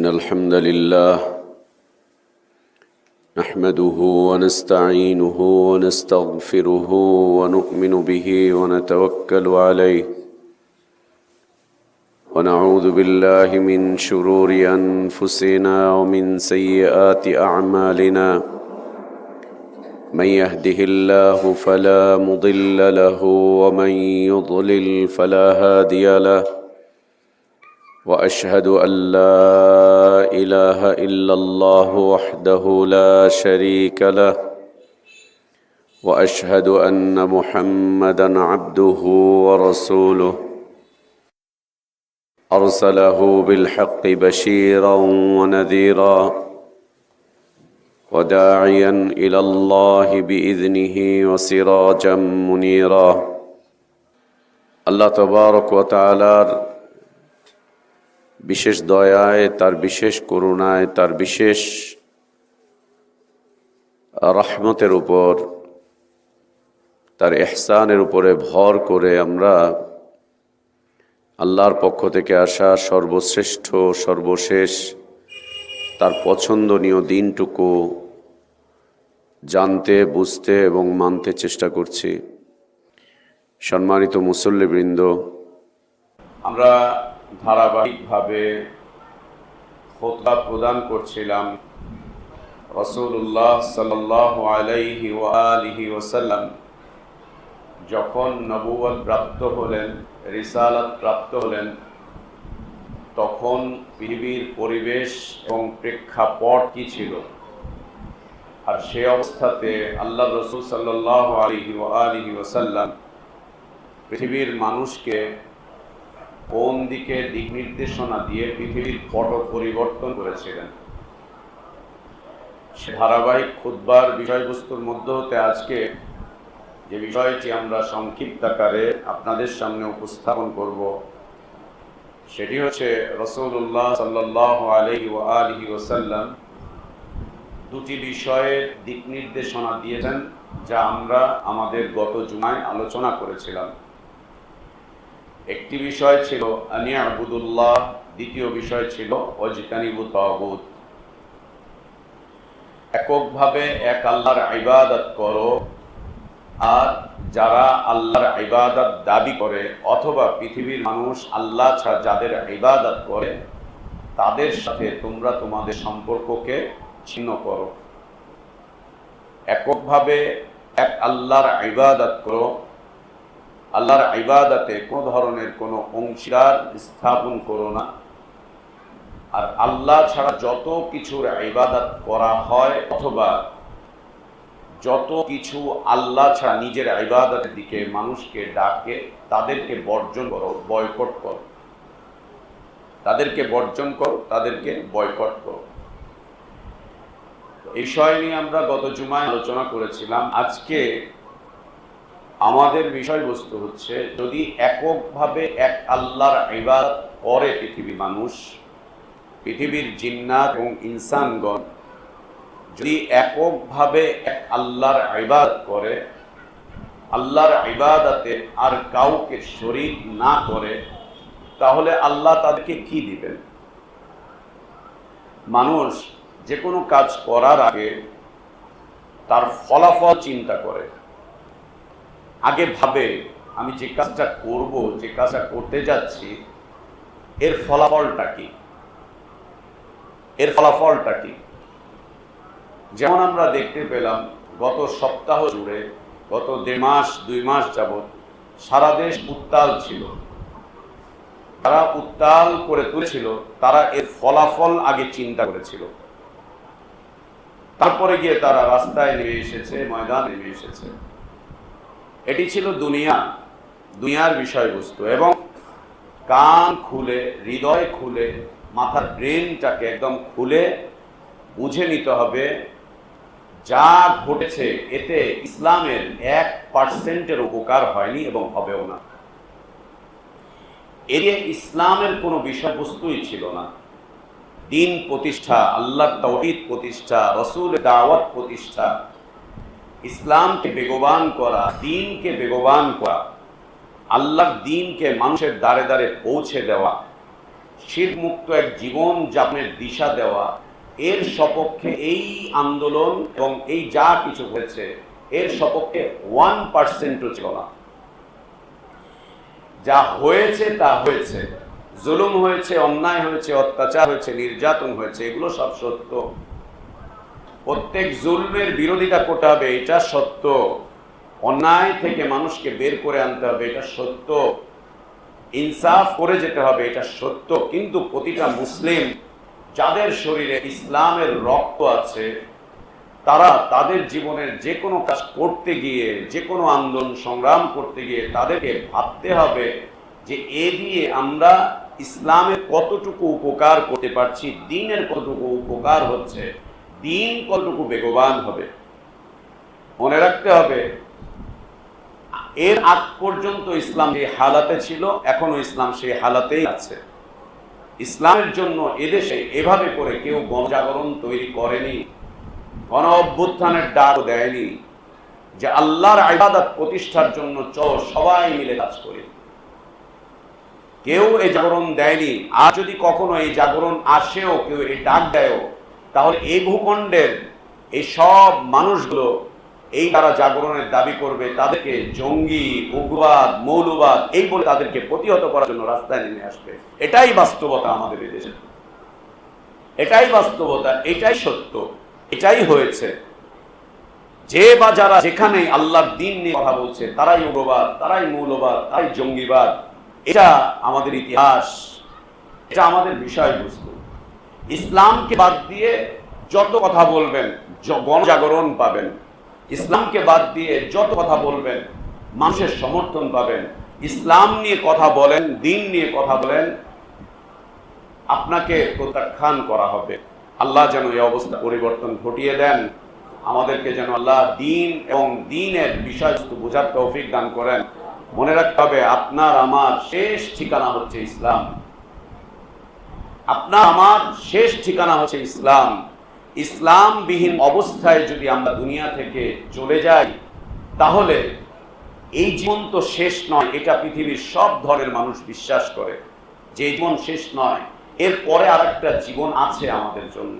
إن الحمد لله نحمده ونستعينه ونستغفره ونؤمن به ونتوكل عليه ونعوذ بالله من شرور أنفسنا ومن سيئات أعمالنا من يهده الله فلا مضل له ومن يضلل فلا هادي له وأشهد أن لا إله إلا الله وحده لا شريك له وأشهد أن محمدًا عبده ورسوله أرسله بالحق بشيرًا ونذيرًا وداعيًا إلى الله بإذنه وسراجًا منيرًا আল্লাহ তাবারক ওয়া তাআলার বিশেষ দয়ায়, তার বিশেষ করুণায়, তার বিশেষ রহমতের উপর, তার ইহসানের উপরে ভর করে আমরা আল্লাহর পক্ষ থেকে আসা সর্বশ্রেষ্ঠ, সর্বশেষ, তার পছন্দনীয় দিনটুকু জানতে, বুঝতে এবং মানতে চেষ্টা করছি। সম্মানিত মুসল্লিবৃন্দ, আমরা ধারাবাহিকভাবে খুতবা প্রদান করছিলাম রাসূলুল্লাহ সাল্লাল্লাহু আলাইহি ওয়া আলিহি ওয়াসাল্লাম যখন নবুয়ত প্রাপ্ত হলেন, রিসালাত প্রাপ্ত হলেন, তখন পৃথিবীর পরিবেশ এবং প্রেক্ষাপট কি ছিল, আর সে অবস্থাতে আল্লাহ রাসূল সাল্লাল্লাহু আলাইহি ওয়া আলিহি ওয়াসাল্লাম পৃথিবীর মানুষকে কোন দিকে দিক নির্দেশনা দিয়ে পৃথিবীর পট পরিবর্তন করেছিলেন। সে ধারাবাহিক খুতবার বিষয়বস্তুর মধ্যে হতে আজকে যে বিষয়টি আমরা সংক্ষিপ্ত আকারে আপনাদের সামনে উপস্থাপন করব, সেটি হচ্ছে রাসূলুল্লাহ সাল্লাল্লাহু আলাইহি ওয়া আলিহি ওয়াসাল্লাম দুটি বিষয়ের দিক নির্দেশনা দিয়েছেন, যা আমরা আমাদের গত জুমায় আলোচনা করেছিলাম। একটি বিষয় ছিল আনিয়াবুদুল্লাহ, দ্বিতীয় বিষয় ছিল ওয়াজতানিবু তাগুত। এককভাবে এক আল্লাহর ইবাদত করো, আর যারা আল্লাহর ইবাদত দাবি করে অথবা পৃথিবীর মানুষ আল্লাহ ছাড়া যাদের ইবাদত করে তাদের সাথে তোমরা তোমাদের সম্পর্ককে ছিন্ন করো। এককভাবে এক আল্লাহর ইবাদত করো, আল্লাহর ইবাদতে কোনো ধরনের কোনো অংশীদার স্থাপন করো না। আর আল্লাহ ছাড়া যত কিছুর ইবাদত করা হয় অথবা যত কিছু আল্লাহ ছাড়া নিজের ইবাদতের দিকে মানুষকে ডাকে, তাদেরকে বর্জন করো, বয়কট করো, তাদেরকে বর্জন করো, তাদেরকে বয়কট করো। এই বিষয় নিয়ে আমরা গত জুমায় আলোচনা করেছিলাম। আজকে আমাদের বিষয়বস্তু হচ্ছে, যদি এককভাবে এক আল্লাহর ইবাদত করে পৃথিবীর মানুষ, পৃথিবীর জিন্নাত এবং ইনসানগণ যদি এককভাবে এক আল্লাহর ইবাদত করে, আল্লাহর ইবাদতে আর কাউকে শরীক না করে, তাহলে আল্লাহ তাদেরকে কি দিবেন? মানুষ যে কোনো কাজ করার আগে তার ফলাফল চিন্তা করে, আগে ভাবে আমি যে কাজটা করব, যে কাজটা করতে যাচ্ছি, এর ফলাফলটা কি, এর ফলাফলটা কি। যেমন আমরা দেখতে পেলাম গত সপ্তাহ জুড়ে, গত 1.5 মাস 2 মাস যাবৎ সারা দেশ উত্তাল ছিল। তারা উত্তাল করে তুলেছিল, তারা এর ফলাফল আগে চিন্তা করেছিল, তারপরে গিয়ে তারা রাস্তায় নেমে এসেছে, ময়দানে নেমে এসেছে। এটি ছিল দুনিয়ার বিষয়বস্তু। এবং কান খুলে, হৃদয় খুলে, মাথার ব্রেনটাকে একদম খুলে বুঝে নিতে হবে, যা ঘটেছে এতে ইসলামের 1% উপকার হয়নি এবং হবেও না। এর ইসলামের কোনো বিষয়বস্তুই ছিল না। দিন প্রতিষ্ঠা, আল্লাহর তাওহীদ প্রতিষ্ঠা, রাসূলের দাওয়াত প্রতিষ্ঠা, ইসলামকে বেগবান করা, দ্বীনকে বেগবান করা, আল্লাহর দ্বীনকে মানুষের দ্বারে দ্বারে পৌঁছে দেওয়া, শিরক মুক্ত এক জীবন যাপনের দিশা দেওয়া, এর সপক্ষে এই আন্দোলন এবং এই যা কিছু হয়েছে এর সপক্ষে 1% ছিল না। যা হয়েছে তা হয়েছে, জুলুম হয়েছে, অন্যায় হয়েছে, অত্যাচার হয়েছে, নির্যাতন হয়েছে, এগুলো সব সত্য। প্রত্যেক জুলমের বিরোধিতা করতে হবে, এটা সত্য। অন্যায় থেকে মানুষকে বের করে আনতে হবে, এটা সত্য। ইনসাফ করে যেতে হবে, এটা সত্য। কিন্তু প্রতিটা মুসলিম যাদের শরীরে ইসলামের রক্ত আছে, তারা তাদের জীবনের যে কোনো কাজ করতে গিয়ে, যে কোনো আন্দোলন সংগ্রাম করতে গিয়ে তাদেরকে ভাবতে হবে যে এ দিয়ে আমরা ইসলামের কতটুকু উপকার করতে পারছি, দ্বীনের কতটুকু উপকার হচ্ছে, দ্বীন কতটুকু বেগবান হবে। মনে রাখতে হবে, এর আগ পর্যন্ত ইসলাম যে হালাতে ছিল, এখনো ইসলাম সেই হালাতেই আছে। ইসলামের জন্য এদেশে এভাবে করে কেউ গণজাগরণ তৈরি করেনি, গণ অভ্যুত্থানের ডাক দেয়নি যে আল্লাহর ইবাদত প্রতিষ্ঠার জন্য চল সবাই মিলে কাজ করি। কেউ এই জাগরণ দেয়নি। আর যদি কখনো এই জাগরণ আসেও, কেউ এই ডাক দেয়ও, তাহলে এই ভূখণ্ডের এই সব মানুষগুলো এই তারা জাগরণের দাবি করবে, তাদেরকে জঙ্গি, উগ্রবাদ, মৌলবাদ এই বলে তাদেরকে প্রতিহত করার জন্য রাস্তায় নেমে আসবে। এটাই বাস্তবতা আমাদের এই দেশে, এটাই বাস্তবতা, এটাই সত্য, এটাই হয়েছে। যে বা যারা যেখানে আল্লাহর দ্বীন নিয়ে কথা বলছে, তারাই উগ্রবাদ, তারাই মৌলবাদ, তারাই জঙ্গিবাদ। এটা আমাদের ইতিহাস, এটা আমাদের বিষয়বস্তু। ইসলামকে বাদ দিয়ে যত কথা বলবেন গণজাগরণ পাবেন, ইসলামকে বাদ দিয়ে যত কথা বলবেন মানুষের সমর্থন পাবেন। ইসলাম নিয়ে কথা বলেন, দ্বীন নিয়ে কথা বলেন, আপনাকে প্রত্যাখ্যান করা হবে। আল্লাহ যেন এই অবস্থা পরিবর্তন ঘটিয়ে দেন, আমাদেরকে যেন আল্লাহ দ্বীন এবং দ্বীনের বিষয়বস্তু বোঝার তৌফিক দান করেন। মনে রাখতে হবে, আপনার আমার শেষ ঠিকানা হচ্ছে ইসলাম। আপনার আমার শেষ ঠিকানা হচ্ছে ইসলাম। ইসলামবিহীন অবস্থায় যদি আমরা দুনিয়া থেকে চলে যাই, তাহলে এই জীবন তো শেষ নয়, এটা পৃথিবীর সব ধরনের মানুষ বিশ্বাস করে যে এই জীবন শেষ নয়, এর পরে আরেকটা জীবন আছে আমাদের জন্য।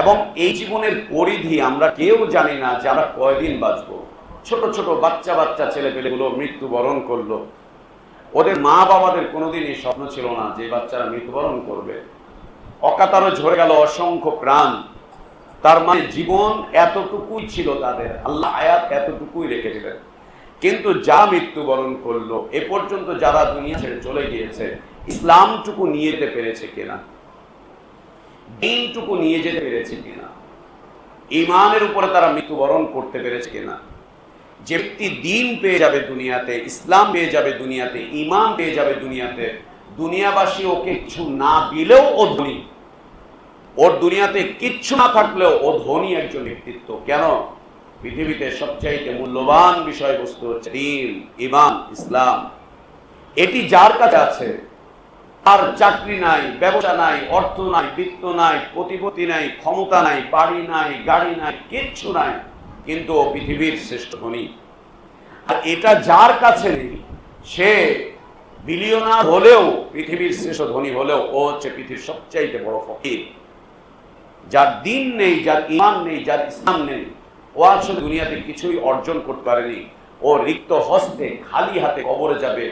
এবং এই জীবনের পরিধি আমরা কেউ জানি না যে আমরা কয়দিন বাঁচবো। ছোট ছোট বাচ্চা বাচ্চা ছেলেপেলেগুলো মৃত্যুবরণ করলো, ওদের মা বাবাদের কোনোদিনই স্বপ্ন ছিল না যে বাচ্চারা মৃত্যুবরণ করবে। অকাতরে ঝরে গেল অসংখ্য প্রাণ। তার মানে জীবন এতটুকুই ছিল তাদের, আল্লাহ আয়াত এতটুকুই রেখে দিলেন। কিন্তু যা মৃত্যুবরণ করলো, এ পর্যন্ত যারা দুনিয়া ছেড়ে চলে গিয়েছে, ইসলামটুকু নিয়ে যেতে পেরেছে কিনা, দ্বীনটুকু নিয়ে যেতে পেরেছে কিনা, ঈমানের উপরে তারা মৃত্যুবরণ করতে পেরেছে কিনা। যে ব্যক্তি দ্বীন পেয়ে যাবে দুনিয়াতে, ইসলাম পেয়ে যাবে দুনিয়াতে, ঈমান পেয়ে যাবে দুনিয়াতে, দুনিয়াবাসী ওকে কিছু না দিলেও ও ধনী, ওর দুনিয়াতে কিচ্ছু না থাকলেও ও ধনী একজন ব্যক্তিত্ব। কেন? পৃথিবীতে সবচাইতে মূল্যবান বিষয়বস্তু হচ্ছে দ্বীন, ঈমান, ইসলাম। এটি যার কাছে আছে, আর চাকরি নাই, ব্যবসা নাই, অর্থ নাই, বিত্ত নাই, প্রতিপত্তি নাই, ক্ষমতা নাই, বাড়ি নাই, গাড়ি নাই, কিচ্ছু নাই, কিন্তু ও পৃথিবীর শ্রেষ্ঠ ধনী। আর এটা যার কাছে নেই, সে বিলিয়নার হলেও, পৃথিবীর শ্রেষ্ঠ ধনী হলেও, ও হচ্ছে পৃথিবীর সবচাইতে বড় ফকির। যার দ্বীন নেই, যার ঈমান নেই, যার ইসলাম নেই, ও আসলে দুনিয়াতে কিছুই অর্জন করতে পারেনি। ও রিক্ত হস্তে খালি হাতে কবরে যাবে,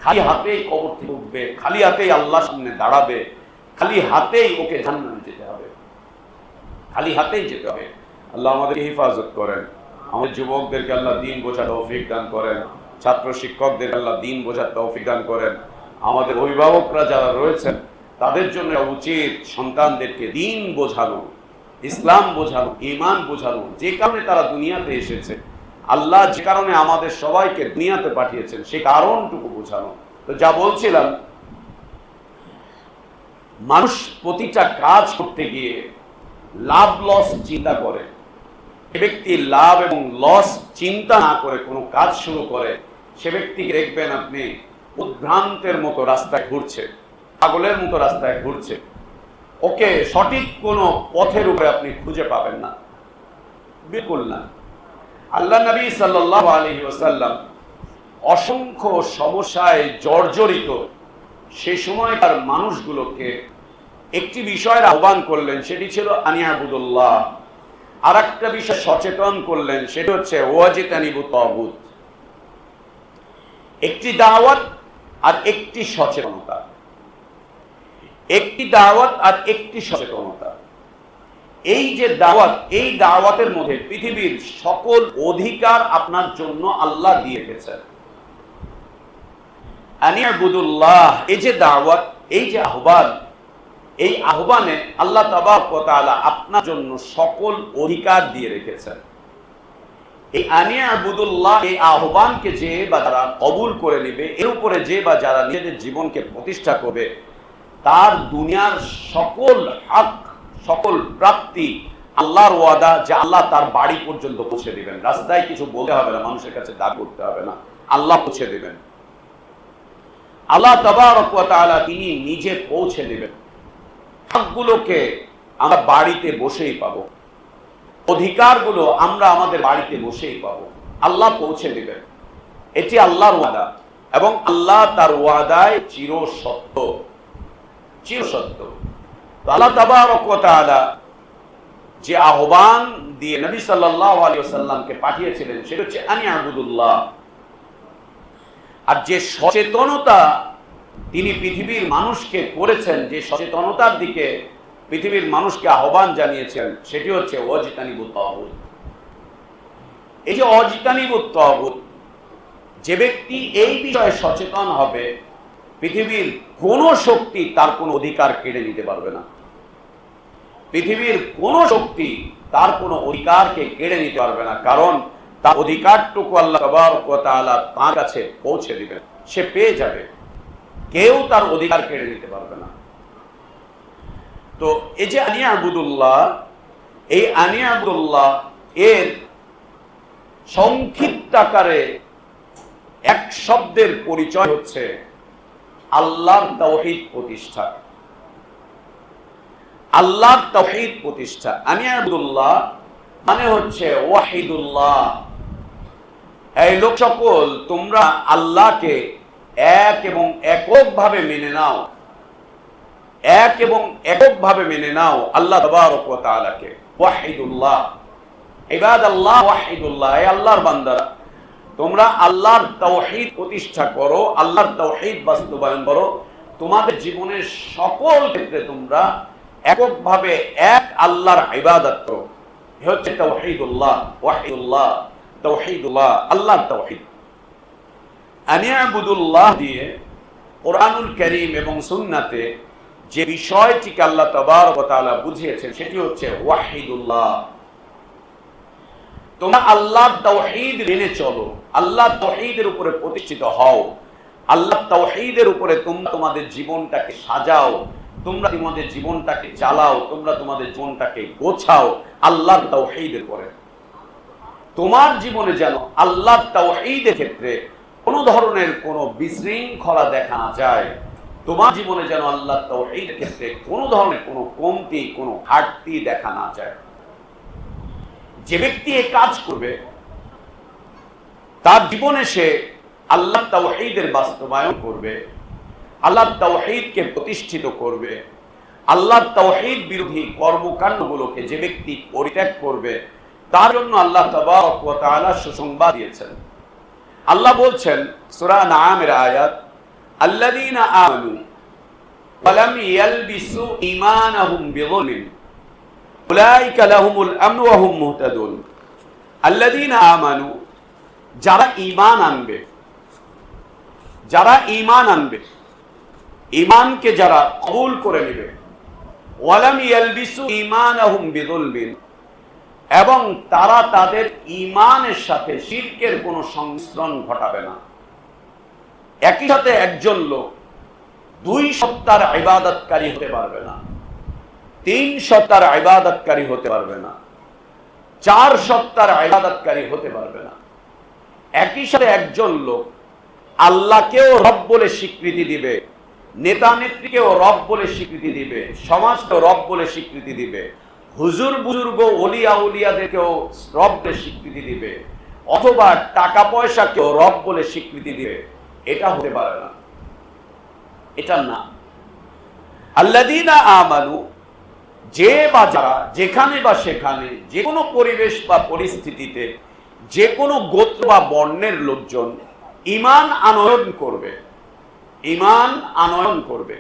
খালি হাতেই কবর থেকে উঠবে, খালি হাতেই আল্লাহর সামনে দাঁড়াবে, খালি হাতেই ওকে জান্নাতে যেতে হবে, খালি হাতেই যেতে হবে। আল্লাহ আমাদেরকে হেফাজত করেন, আমাদের যুবকদেরকে আল্লাহ দ্বীন বোঝার তৌফিক দান করেন, ছাত্র শিক্ষকদের আল্লাহ দ্বীন বোঝার তৌফিক দান করেন। আমাদের অভিভাবকরা যারা রয়েছেন, তাদের জন্য উচিত সন্তানদেরকে দ্বীন বোঝানো, ইসলাম বোঝানো, ঈমান বোঝানো। যে কারণে তারা দুনিয়াতে এসেছে, আল্লাহ যে কারণে আমাদের সবাইকে দুনিয়াতে পাঠিয়েছেন, সেই কারণটুকু বোঝানো। তো যা বলছিলাম, মানুষ প্রতিটা কাজ করতে গিয়ে লাভ লস চিন্তা করে। যে ব্যক্তি লাভ এবং লস চিন্তা না করে কোনো কাজ শুরু করে, সে ব্যক্তিকে দেখবেন আপনি উদ্ভ্রান্তের মতো রাস্তায় ঘুরছে, পাগলের মতো রাস্তায় ঘুরছে। ওকে সঠিক কোনো পথের উপরে আপনি খুঁজে পাবেন না, বিলকুল না। আল্লাহ নবী সাল্লাল্লাহু আলাইহি ওয়াসাল্লাম অসংখ্য সমস্যায় জর্জরিত সেই সময়কার মানুষগুলোকে একটি বিষয়ের আহ্বান করলেন, সেটি ছিল আনিয়াবুদুল্লাহ। আর একটা বিষয় সচেতন করলেন, সেটি হচ্ছে ওয়াজিতানিবু তাগুত। একটি দাওয়াত আর একটি সচেতনতা, একটি দাওয়াত আর একটি সচেতনতা। এই যে দাওয়াত, এই দাওয়াতের মধ্যে পৃথিবীর সকল অধিকার আপনার জন্য আল্লাহ দিয়ে রেখেছেন। আনিয়াবুদুল্লাহ, এই যে দাওয়াত, এই যে আহ্বান, এই আহ্বানে আল্লাহ তাবারক ওয়া তাআলা আপনার জন্য সকল অধিকার দিয়ে রেখেছেন। এই আনিয়াবুদুল্লাহ, এই আহ্বানকে যে বা যারা কবুল করে নেবে, এর উপরে যে বা যারা নিজেদের জীবনকে প্রতিষ্ঠা করবে, তার দুনিয়ার সকল হক, সকল প্রাপ্তি আল্লাহর ওয়াদা যে আল্লাহ তার বাড়ি পর্যন্ত পৌঁছে দিবেন। রাস্তায় কিছু বলতে হবে না, মানুষের কাছে দাবি করতে হবে না, আল্লাহ পৌঁছে দিবেন। আল্লাহ তাবারক ওয়া তাআলা তিনি নিজে পৌঁছে দিবেন। হকগুলোকে আমরা বাড়িতে বসেই পাবো, অধিকারগুলো আমরা আমাদের বাড়িতে বসেই পাবো, আল্লাহ পৌঁছে দিবেন। এটি আল্লাহর ওয়াদা, এবং আল্লাহ তার ওয়াদায় চিরসত্য, চিরসত্য। আল্লাহ তাবারক ওয়া তাআলা যে আহ্বান দিয়ে নবী সাল্লাল্লাহু আলাইহি ওয়াসাল্লামকে পাঠিয়েছিলেন, সেটা হচ্ছে আনিয়াবুদুল্লাহ। আর যে সচেতনতা তিনি পৃথিবীর মানুষকে করেছেন, যে সচেতনতার দিকে পৃথিবীর মানুষকে আহ্বান জানিয়েছেন, সেটি হচ্ছে ওয়াজিতানিবুত তাগুত। এই যে ওয়াজিতানিবুত তাগুত, যে ব্যক্তি এই বিষয়ে সচেতন হবে, পৃথিবীর কোন শক্তি তার কোন অধিকার কেড়ে নিতে পারবে না। পৃথিবীর কোন শক্তি তার কোন অধিকারকে কেড়ে নিতে পারবে না, কারণ তার অধিকারটুকু আল্লাহ তাবারক ওয়া তাআলা তার কাছে পৌঁছে দিবেন, সে পেয়ে যাবে, কেউ তার অধিকার কেড়ে নিতে পারবে না। তো এই যে আনিয়াবুদুল্লাহ, এই আনিয়াবুদুল্লাহ এর সংক্ষিপ্ত আকারে এক শব্দের পরিচয় হচ্ছে আল্লাহর তাওহীদ প্রতিষ্ঠা। আল্লাহর তাওহীদ প্রতিষ্ঠা। আনিয়াবুদুল্লাহ মানে হচ্ছে ওয়াহিদুল্লাহ। এই লোক সকল, তোমরা আল্লাহকে এক এবং এককভাবে মেনে নাও, এক এবং এককভাবে মেনে নাও আল্লাহ তাবারক ওয়া তাআলাকে। ওয়াহিদুল্লাহ, ইবাদাল্লাহ ওয়াহিদুল্লাহ, এই আল্লাহর বান্দারা, তোমরা আল্লাহর তাওহীদ প্রতিষ্ঠা করো, আল্লাহর তাওহীদ বাস্তবায়ন করো। তোমাদের জীবনের সকল ক্ষেত্রে তোমরা এককভাবে এক আল্লাহর ইবাদত করো। এ হচ্ছে তাওহীদুল্লাহ, ওয়াহিদুল্লাহ, তাওহীদুল্লাহ, আল্লাহর তাওহীদ। আনিয়াবুদুল্লাহ দিয়ে কোরআনুল কারীম এবং সুন্নাতে যে বিষয়টিকে আল্লাহ তাবারক ওয়া তাআলা বুঝিয়েছেন, সেটি হচ্ছে ওয়াহিদুল্লাহ। তোমরা আল্লাহর তাওহীদ মেনে চলো, আল্লাহর তাওহীদের উপরে প্রতিষ্ঠিত হও, আল্লাহর তাওহীদের উপরে তোমরা তোমাদের জীবনটাকে সাজাও, তোমরা তোমাদের জীবনটাকে চালাও, তোমরা তোমাদের জীবনটাকে গোছাও আল্লাহর তাওহীদের উপরে। তোমার জীবনে যেন আল্লাহর তাওহীদের ক্ষেত্রে কোনো ধরনের কোনো বিশৃঙ্খলা দেখা না যায়। তোমার জীবনে যেন আল্লাহর তাওহীদের ক্ষেত্রে কোনো ধরনের কোনো কমতি, কোনো ঘাটতি দেখা না যায়। যে ব্যক্তি এই কাজ করবে, তার জীবনে সে আল্লাহর তাওহীদের বাস্তবায়ন করবে, আল্লাহর তাওহীদকে প্রতিষ্ঠিত করবে। আল্লাহর তাওহীদ বিরোধী কর্মকাণ্ডগুলোকে যে ব্যক্তি পরিত্যাগ করবে, তার জন্য আল্লাহ তাবারক ওয়া তাআলা সুসংবাদ দিয়েছেন। আল্লাহ বলছেন সূরা আনআমের আয়াত, আল্লাযীনা আমানু ওয়া লাম ইয়ালবিসু ঈমানাহুম বিযুলমিন উলাইকা লাহুমুল আমনু ওয়া হুম মুহতাদুন। আল্লাযীনা আমানু, যারা ঈমান আনবে, যারা ঈমান আনবে, ঈমানকে যারা কবুল করে নেবে, ওয়া লাম ইয়ালবিসু ঈমানাহুম বিযুলমিন, এবং তারা তাদের ঈমানের সাথে শিরকের কোনো সংমিশ্রণ ঘটাবে না। একই সাথে একজন লোক 2 সপ্তাহের ইবাদতকারী হতে পারবে না, 3 সপ্তাহের ইবাদতকারী হতে পারবে না, 4 সপ্তাহের ইবাদতকারী হতে পারবে না। একই সাথে একজন লোক আল্লাহকেও রব বলে স্বীকৃতি দিবে, নেতা নেত্রীকেও রব বলে স্বীকৃতি দিবে, সমাজকেও রব বলে স্বীকৃতি দিবে, হুজুর বুজুর্গ ওলিয়া উলিয়াদেরকেও রব বলে স্বীকৃতি দিবে, অথবা টাকা পয়সাকেও রব বলে স্বীকৃতি দিবে, এটা হতে পারে না। এটা না। আল্লাযীনা আমানু, যে বা যারা যেখানে বা সেখানে যে কোনো পরিবেশ বা পরিস্থিতিতে যে কোনো গোত্র বা বর্ণের লোকজন ঈমান আনয়ন করবে, ঈমান আনয়ন করবে,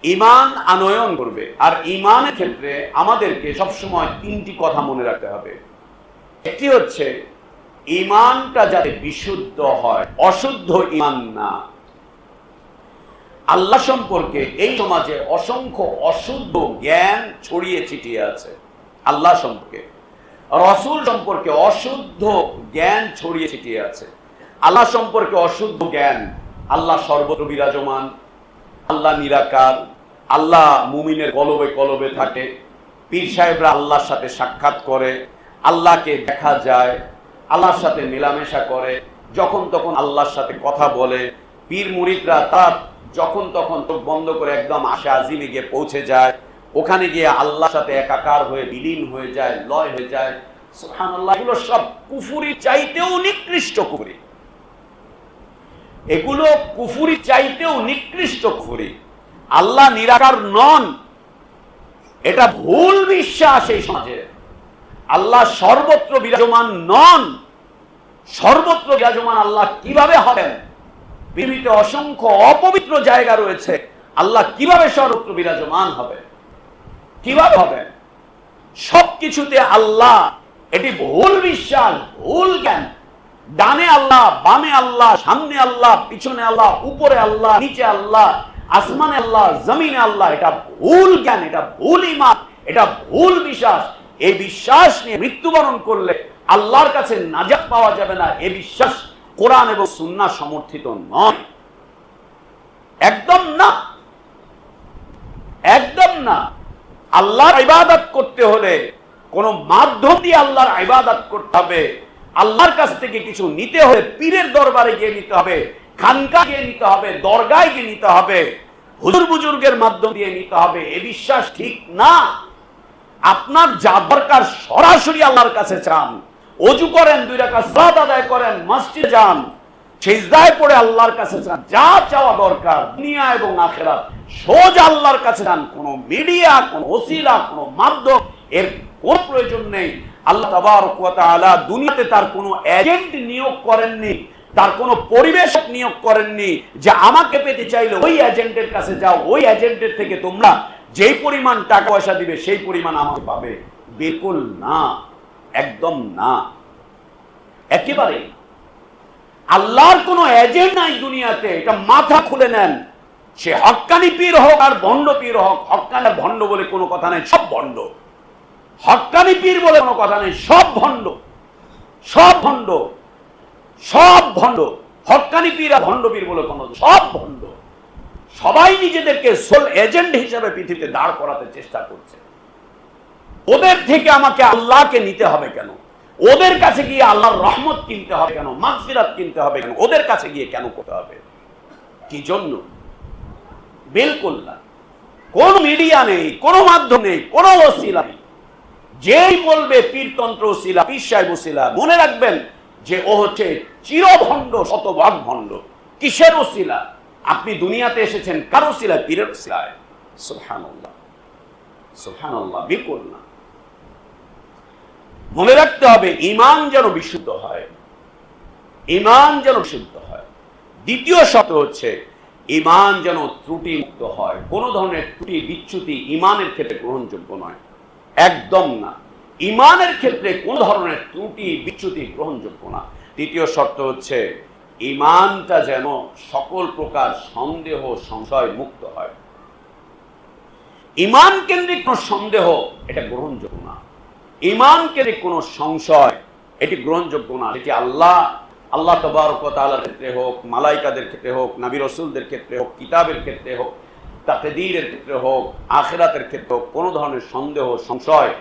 ঈমান আনয়ন করবে। আর ঈমানের ক্ষেত্রে আমাদেরকে সবসময় তিনটি কথা মনে রাখতে হবে। একটি হচ্ছে ঈমানটা যাতে বিশুদ্ধ হয়, অশুদ্ধ ঈমান না। আল্লাহ সম্পর্কে এই সমাজে অসংখ্য অশুদ্ধ জ্ঞান ছড়িয়ে ছিটিয়ে আছে। আল্লাহ সম্পর্কে, রাসূল সম্পর্কে অশুদ্ধ জ্ঞান ছড়িয়ে ছিটিয়ে আছে। আল্লাহ সম্পর্কে অশুদ্ধ জ্ঞান, আল্লাহ সর্বত্র বিরাজমান, আল্লাহ নিরাকার, আল্লাহ মুমিনের কলবে কলবে থাকে, পীর সাহেবরা আল্লাহর সাথে সাক্ষাৎ করে, আল্লাহকে দেখা যায়, আল্লাহর সাথে মেলামেশা করে, যখন তখন আল্লাহর সাথে কথা বলে। পীর মুরিদরা তার যখন তখন চোখ বন্ধ করে একদম আশা আজিমে গিয়ে পৌঁছে যায়, ওখানে গিয়ে আল্লাহর সাথে একাকার হয়ে বিলীন হয়ে যায়, লয় হয়ে যায়। সুবহানাল্লাহ। এগুলো সব কুফুরি চাইতেও নিকৃষ্ট কুফুরি, এগুলো কুফুরি চাইতেও নিকৃষ্ট কুফুরি। আল্লাহ নিরাকার নন, এটা ভুল বিশ্বাস এই সমাজে। আল্লাহ সর্বত্র বিরাজমান নন। সর্বত্র বিরাজমান আল্লাহ কিভাবে হবেন? পৃথিবীতে অসংখ্য অপবিত্র জায়গা রয়েছে, আল্লাহ কিভাবে সর্বত্র বিরাজমান হবে? কিভাবে হবেন? সবকিছুতে আল্লাহ, এটি ভুল বিশ্বাস, ভুল জ্ঞান। ডানে আল্লাহ, বামে আল্লাহ, সামনে আল্লাহ, পিছনে আল্লাহ, উপরে আল্লাহ, নিচে আল্লাহ, আসমানে আল্লাহ, জমিনে আল্লাহ। এটা ভুল জ্ঞান, এটা ভুল ঈমান, এটা ভুল বিশ্বাস। এই বিশ্বাস নিয়ে মৃত্যুবরণ করলে আল্লাহর কাছে নাজাত পাওয়া যাবে না। এই বিশ্বাস কোরআন এবং সুন্নাহ সমর্থিত নয়, একদম না, একদম না। আল্লাহর ইবাদত করতে হলে কোন মাধ্যম দিয়ে আল্লাহর ইবাদত করতে হবে। আল্লাহর কাছ থেকে কিছু নিতে হলে পীরের দরবারে গিয়ে নিতে হবে, খানকা গিয়ে নিতে হবে, দরগায় গিয়ে নিতে হবে, হুজুর বুজুর্গের মাধ্যম দিয়ে নিতে হবে। এই বিশ্বাস ঠিক না। আপনার যা দরকার সরাসরি আল্লাহর কাছে চান। ওযু করেন, 2 রাকাত সালাত আদায় করেন, মসজিদে যান, সিজদায় পড়ে আল্লাহর কাছে চান। যা চাওয়া দরকার দুনিয়া এবং আখিরাত সোজা আল্লাহর কাছে চান। কোনো মিডিয়া, কোনো ওসিলা, কোনো মাধ্যম এর কোনো প্রয়োজন নেই। আল্লাহ তাবারক ওয়া তাআলা দুনিয়াতে তার কোনো এজেন্ট নিয়োগ করেননি, তার কোনো পরিবেশক নিয়োগ করেননি যে আমাকে পেতে চাইলে ওই এজেন্টের কাছে যাও, ওই এজেন্টের থেকে তোমরা যেই পরিমাণ টাকা পয়সা দিবে সেই পরিমাণ আমাকে পাবে। বিলকুল না, একদম না, একেবারে। আল্লাহর কোনো এজেন্ট নাই দুনিয়াতে, এটা মাথা খুলে নেন। সে হক্কানি পীর হোক আর ভণ্ড পীর হোক, হক্কানি আর ভণ্ড বলে কোনো কথা নেই, সব ভণ্ড। হক্কানি পীর বলে কোনো কথা নেই, সব ভণ্ড, সব ভণ্ড, সব ভণ্ড। হক্কানি পীর আর ভণ্ড পীর বলে কোনো, সব ভণ্ড। সবাই নিজেদেরকে সোল এজেন্ট হিসেবে পৃথিবীতে দাঁড় করাতে চেষ্টা করছে। ওদের থেকে আমাকে আল্লাহকে নিতে হবে কেন? ওদের কাছে গিয়ে আল্লাহর রহমত কিনতে হবে কেন? মাগফিরাত কিনতে হবে কেন? ওদের কাছে গিয়ে কেন করতে হবে? কি জন্য? বিলকুল না। কোন মিডিয়া নেই, কোন মাধ্যম নেই, কোন ওসিলা নেই। যেই বলবে পীরতন্ত্র ওসিলা, পীর সাহেব ওসিলা, মনে রাখবেন যে ও হচ্ছে চিরভণ্ড, শতভাগ ভণ্ড। কিসের ওসিলা? আপনি দুনিয়াতে এসেছেন কার ওসিলায়? পীরের ওসিলায়। সুবহানাল্লাহ, সুবহানাল্লাহ। বিলকুল না। মনে রাখতে হবে ঈমান যেন বিশুদ্ধ হয়, ঈমান যেন বিশুদ্ধ হয়। দ্বিতীয় শর্ত হচ্ছে ঈমান যেন ত্রুটি মুক্ত হয়। কোন ধরনের ত্রুটি বিচ্যুতি ঈমানের ক্ষেত্রে গ্রহণযোগ্য নয়, একদম না। ঈমানের ক্ষেত্রে কোন ধরনের ত্রুটি বিচ্যুতি গ্রহণযোগ্য না। তৃতীয় শর্ত হচ্ছে ঈমানটা যেন সকল প্রকার সন্দেহ সংশয় মুক্ত হয়। ঈমান কেন্দ্রিক কোন সন্দেহ এটা গ্রহণযোগ্য না। ঈমান কেন্দ্রিক কোন সংশয় এটি গ্রহণযোগ্য না। এটি আল্লাহ তাবারক ওয়া তাআলার ক্ষেত্রে হোক, মালাইকাদের ক্ষেত্রে হোক, নবী রাসূলদের ক্ষেত্রে হোক, কিতাবের ক্ষেত্রে হোক, তাকদীরের ক্ষেত্রে হোক, আখিরাতের ক্ষেত্রে হোক, কোন ধরনের সন্দেহ সংশয়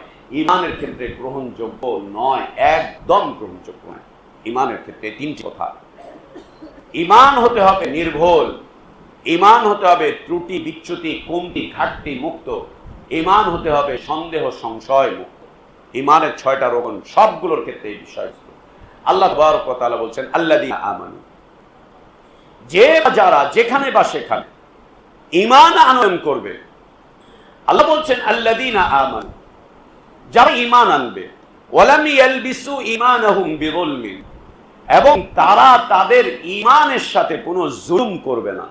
ঈমানের ক্ষেত্রে গ্রহণযোগ্য নয়, একদম গ্রহণযোগ্য নয়। ঈমানের ক্ষেত্রে তিনটি কথা। ঈমান হতে হবে নির্ভুল, ঈমান হতে হবে ত্রুটি বিচ্যুতি কমতি ঘাটতি মুক্ত, ঈমান হতে হবে সন্দেহ সংশয় মুক্ত। ঈমানের 6টা রোকন, সবগুলোর ক্ষেত্রে এই বিষয়। আল্লাহ তাবারক ওয়া তাআলা বলছেন আল্লাযীনা আমানু, যে যারা যেখানে বা সেখানে ঈমান আনয়ন করবে, আল্লাহ বলছেন আল্লাযীনা আমানু, যারা ঈমান আনবে, ওয়ালাম ইয়ালবিসু ঈমানাহুম বিযুলমিন, এবং তারা তাদের ঈমানের সাথে কোনো জুলুম করবে না,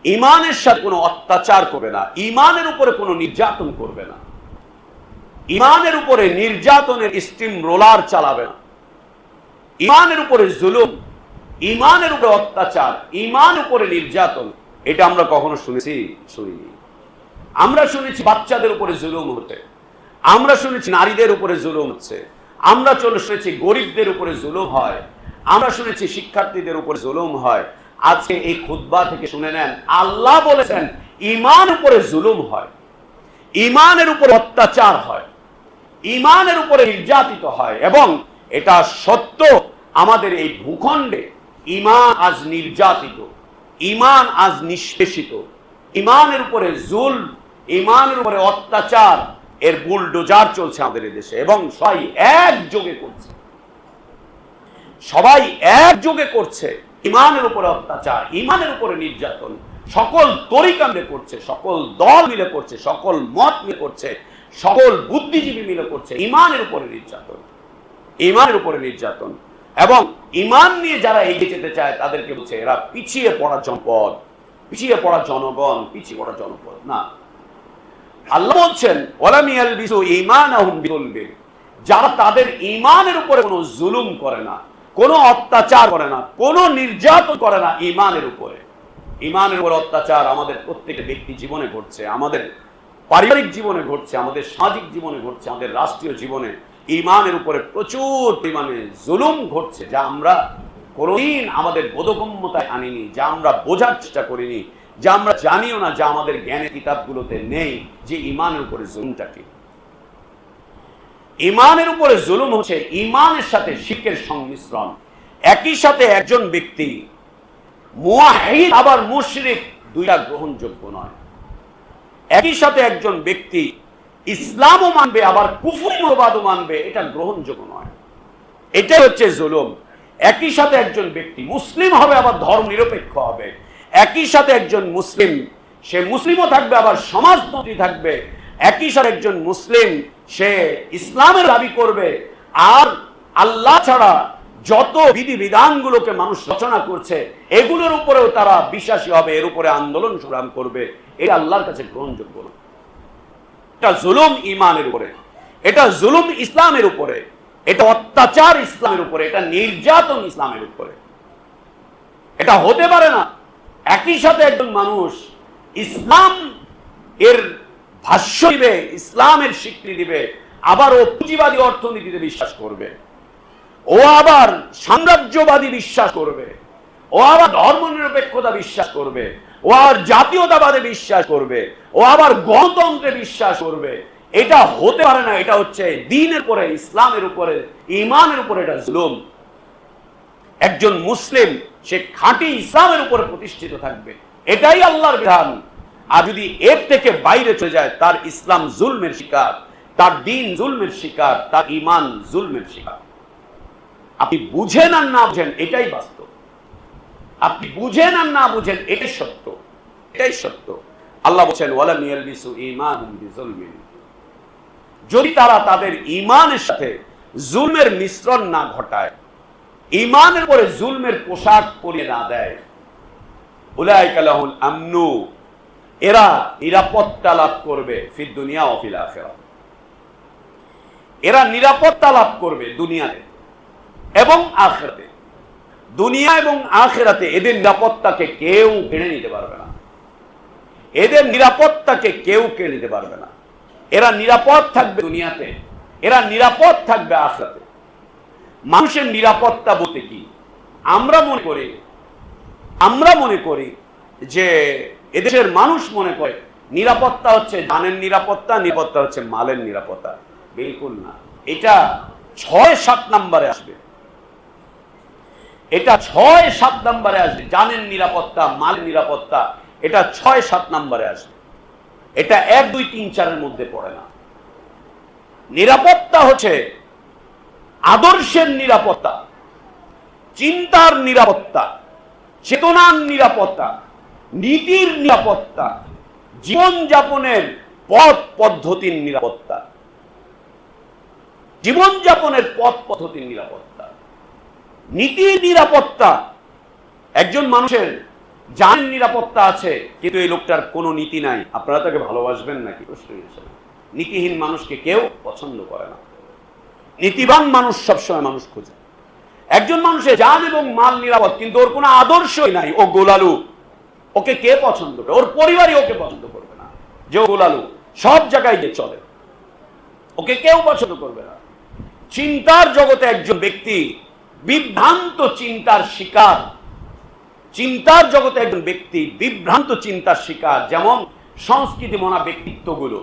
ঈমানের সাথে কোনো অত্যাচার করবে না, ঈমানের উপরে কোনো নির্যাতন করবে না, ঈমানের উপরে নির্যাতনের স্টিম রোলার চালাবে না, ঈমানের উপরে জুলুম, ঈমানের উপরে অত্যাচার, ঈমানের উপরে নির্যাতন, এটা আমরা কখনো শুনেছি? শুনিনি। আমরা শুনেছি বাচ্চাদের উপরে জুলুম হতে, আমরা শুনেছি নারীদের উপরে জুলুম হচ্ছে, আমরা শুনেছি গরিবদের উপরে জুলুম হয়, আমরা শুনেছি শিক্ষার্থীদের উপরে জুলুম হয়। আজকে এই খুতবা থেকে শুনে নেন, আল্লাহ বলেছেন ঈমান উপরে জুলুম হয়, ঈমানের উপরে অত্যাচার হয়, ঈমানের উপরে নির্যাতিত হয়, এবং এটা সত্য। আমাদের এই ভূখণ্ডে ঈমান আজ নির্যাতিত, ঈমান আজ নিষ্পেষিত, ঈমানের উপরে জুলম, ঈমানের উপরে অত্যাচার এর বুলডোজার চলছে আমাদের এই দেশে, এবং সবাই একযোগে করছে, সবাই একযোগে করছে ঈমানের উপরে অত্যাচার, ঈমানের উপরে নির্যাতন, সকল তরিকা মিলে করছে, সকল দল মিলে করছে, সকল মত মিলে করছে, সকল বুদ্ধিজীবী মিলে করছে ঈমানের উপরে নির্যাতন, ঈমানের উপরে নির্যাতন। এবং ঈমান নিয়ে যারা এগিয়ে যেতে চায় তাদেরকে বলছে এরা পিছিয়ে পড়া জনপদ, পিছিয়ে পড়া জনগণ, পিছিয়ে পড়া জনপদ না। আল্লাহ বলছেন ওয়ালাম ইয়ালবিসু ঈমানাহুম বিযুলমিন, যারা তাদের ঈমানের উপরে কোনো জুলুম করে না, কোনো অত্যাচার করে না, কোনো নির্যাতন করে না ঈমানের উপরে। ঈমানের উপর অত্যাচার আমাদের প্রত্যেকের ব্যক্তি জীবনে ঘটছে, আমাদের পারিবারিক জীবনে ঘটছে, আমাদের সামাজিক জীবনে ঘটছে, আমাদের রাষ্ট্রীয় জীবনে ঈমানের উপরে প্রচুর পরিমাণে জুলুম ঘটছে, যা আমরা কোনোদিন আমাদের বোধগম্যতায় আনিনি, যা আমরা বোঝার চেষ্টা করিনি, যা আমরা জানিও না, যা আমাদের জ্ঞানের কিতাবগুলোতে নেই, যে ঈমানের উপরে জুলুমটা কি। ঈমানের উপরে জুলুম হচ্ছে ঈমানের সাথে শিরকের সংমিশ্রণ। একই সাথে একজন ব্যক্তি মুওয়াহিদ আবার মুশরিক, দুইটা গ্রহণযোগ্য নয়। একই সাথে একজন ব্যক্তি ইসলামও মানবে আবার কুফরি মতবাদও মানবে, এটা গ্রহণযোগ্য নয়, এটাই হচ্ছে জুলুম। একই সাথে একজন ব্যক্তি মুসলিম হবে আবার ধর্ম নিরপেক্ষ হবে, একই সাথে একজন মুসলিম সে মুসলিমও থাকবে আবার সমাজতন্ত্রী থাকবে, একই সাথে একজন মুসলিম সে ইসলামের দাবি করবে, আর আল্লাহ ছাড়া যত বিধিবিধানগুলোকে মানুষ রচনা করছে এগুলোর উপরেও তারা বিশ্বাসী হবে, এর উপরে আন্দোলন সংগ্রাম করবে। এটা আল্লাহর কাছে গ্রহণযোগ্য না। এটা জুলুম ঈমানের উপরে, এটা জুলুম ইসলামের উপরে, এটা অত্যাচার ইসলামের উপরে, এটা নির্যাতন ইসলামের উপরে। এটা হতে পারে না একই সাথে একজন মানুষ ইসলাম এর ভাষ্য দিবে, ইসলামের স্বীকৃতি দিবে, আবার ও পুঁজিবাদী অর্থনীতিতে বিশ্বাস করবে, ও আবার সাম্রাজ্যবাদী বিশ্বাস করবে, ও আবার ধর্মনিরপেক্ষতা বিশ্বাস করবে, ও আবার জাতীয়তাবাদে বিশ্বাস করবে, ও আবার গণতন্ত্রে বিশ্বাস করবে। এটা হতে পারে না। এটা হচ্ছে দ্বীনের উপরে, ইসলামের উপরে, ঈমানের উপরে এটা জুলুম। একজন মুসলিম সে খাঁটি ইসলামের উপরে প্রতিষ্ঠিত থাকবে, এটাই আল্লাহর বিধান। আর যদি এর থেকে বাইরে চলে যায়, তার ইসলাম জুলমের শিকার, তার দ্বীন জুলমের শিকার, তার ঈমান জুলমের শিকার। আপনি বুঝেন আর না বুঝেন, এটাই বাস্তব। আপনি বুঝেন আর না বুঝেন, এটাই সত্য, এটাই সত্য। আল্লাহ বলেন ওয়ালাম ইয়ালবিসু ঈমানাহুম বিযুলমিন, যদি তারা তাদের ঈমানের সাথে জুলমের মিশ্রণ না ঘটায়, ঈমানের পরে জুলমের পোশাক পরিয়ে না দেয়, উলাইকা লাহুল আমনু, এরা নিরাপত্তা লাভ করবে ফিদ দুনিয়া ওয়া ফিল আখিরাহ, এরা নিরাপত্তা লাভ করবে দুনিয়াতে এবং আখিরাতে। দুনিয়া এবং আখিরাতে এদের নিরাপত্তাকে কেউ কেড়ে নিতে পারবে না, এদের নিরাপত্তাকে কেউ কেড়ে নিতে পারবে না। এরা নিরাপদ থাকবে দুনিয়াতে, এরা নিরাপদ থাকবে আখিরাতে। মানুষের নিরাপত্তা বলতে কি? আমরা মনে করি যে এদেশের মানুষ মনে করে নিরাপত্তা হচ্ছে জানের নিরাপত্তা, নিরাপত্তা হচ্ছে মালের নিরাপত্তা। বিলকুল না। এটা ৬-৭ নম্বরে আসবে, এটা ৬-৭ নম্বরে আসবে। জানের নিরাপত্তা, মালের নিরাপত্তা, এটা ৬-৭ নম্বরে আসবে। এটা ১, ২, ৩, ৪-এর মধ্যে পড়ে না। নিরাপত্তা হচ্ছে আদর্শের নিরাপত্তা, চিন্তার নিরাপত্তা, চেতনার নিরাপত্তা, নীতির নিরাপত্তা, জীবনযাপনের পথ পদ্ধতির নিরাপত্তা, জীবনযাপনের পথ পদ্ধতির নিরাপত্তা, নীতির নিরাপত্তা। একজন মানুষের জানের নিরাপত্তা আছে, কিন্তু এই লোকটার কোনো নীতি নাই, আপনারা তাকে ভালোবাসবেন নাকি? প্রশ্ন হিসেবে নীতিহীন মানুষকে কেউ পছন্দ করে না। নীতিবান মানুষ সবসময় মানুষ খোঁজে। একজন মানুষের জান এবং মাল নিরাপদ, কিন্তু ওর কোনো আদর্শই নাই, ও গোলালু, ওকে কে পছন্দ করে? ওর পরিবারই ওকে পছন্দ করবে না, যে ও গোলালু, সব জায়গায় যে চলে, ওকে কেউ পছন্দ করবে না। চিন্তার জগতে একজন ব্যক্তি বিভ্রান্ত চিন্তার শিকার, চিন্তার জগতে একজন ব্যক্তি বিভ্রান্ত চিন্তার শিকার। যেমন সংস্কৃতি মনা ব্যক্তিত্বগুলো,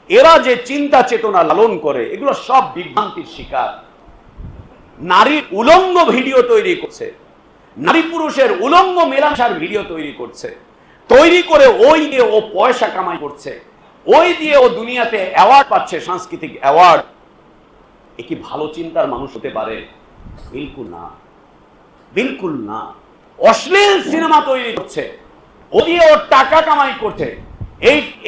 এরা যে চিন্তা চেতনা লালন করে, এগুলো সব বিভ্রান্তির শিকার। নারীর উলঙ্গ ভিডিও তৈরি করছে, নারী পুরুষের উলঙ্গ মেলামেশার ভিডিও তৈরি করছে, তৈরি করে ওই দিয়ে ও পয়সা কামাই করছে, ওই দিয়ে ও দুনিয়াতে অ্যাওয়ার্ড পাচ্ছে, সাংস্কৃতিক অ্যাওয়ার্ড। এ কি ভালো চিন্তার মানুষ হতে পারে? বিলকুল না, বিলকুল না। অশ্লীল সিনেমা তৈরি করছে, ও দিয়ে ও টাকা কামাই করছে,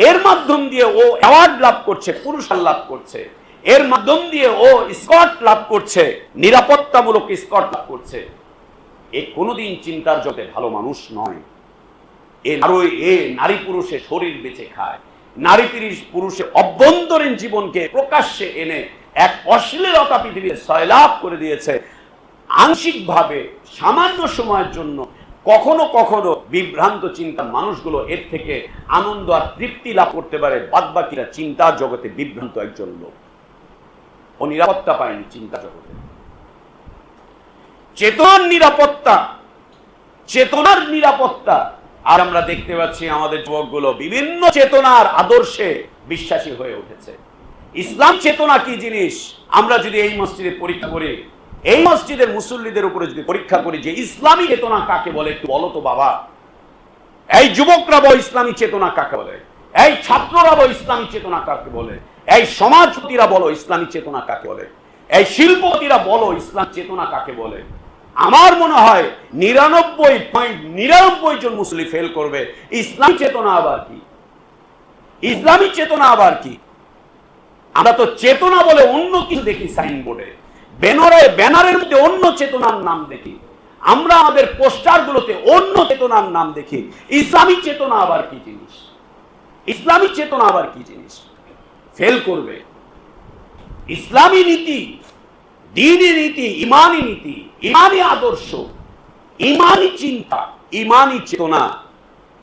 এর মাধ্যম দিয়ে ও অ্যাওয়ার্ড লাভ করছে, পুরস্কার লাভ করছে, এর মাধ্যম দিয়ে ও স্কট লাভ করছে, নিরাপত্তামূলক স্কট লাভ করছে। এ কোনোদিন চিন্তার জগতে ভালো মানুষ নয়। এ নারী পুরুষে শরীর বেঁচে খায়, নারী পুরুষের অভ্যন্তরীণ জীবনকে প্রকাশ্যে এনে এক অশ্লীলতা পৃথিবীতে সয়লাভ করে দিয়েছে। আংশিকভাবে সামান্য সময়ের জন্য কখনো কখনো বিভ্রান্ত চিন্তা মানুষগুলো এর থেকে আনন্দ আর তৃপ্তি লাভ করতে পারে, বাদবাকিরা চিন্তার জগতে বিভ্রান্ত একজন লোক, ও নিরাপত্তা পায়নি চিন্তা জগতে। চেতনার নিরাপত্তা, চেতনার নিরাপত্তা। আর আমরা দেখতে পাচ্ছি আমাদের যুবকগুলো বিভিন্ন চেতনার আদর্শে বিশ্বাসী হয়ে উঠেছে। ইসলাম চেতনা কি জিনিস আমরা যদি এই মসজিদে পরীক্ষা করি, এই মসজিদের মুসল্লিদের উপরে যদি পরীক্ষা করি যে ইসলামী চেতনা কাকে বলে, একটু বলো তো বাবা। এই যুবকরা বলো ইসলামী চেতনা কাকে বলে, এই ছাত্ররা বলো ইসলামী চেতনা কাকে বলে, এই সমাজপতিরা বলো ইসলামী চেতনা কাকে বলে, এই শিল্পপতিরা বলো ইসলাম চেতনা কাকে বলে। আমার মনে হয় 99.99 জন মুসলিম ফেল করবে। ইসলামী চেতনা আবার কি? ইসলামী চেতনা আবার কি? আমরা তো চেতনা বলে অন্য কিছু দেখি, সাইনবোর্ডে ব্যানারের মধ্যে অন্য চেতনার নাম দেখি, আমরা আমাদের পোস্টারগুলোতে অন্য চেতনার নাম দেখি। ইসলামী চেতনা আবার কি জিনিস? ইসলামী চেতনা আবার কি জিনিস? ফেল করবে। ইসলামী নীতি, দ্বীনি নীতি, ইমানি নীতি, ইমানি আদর্শ, ইমানি চিন্তা, ইমানি চেতনা,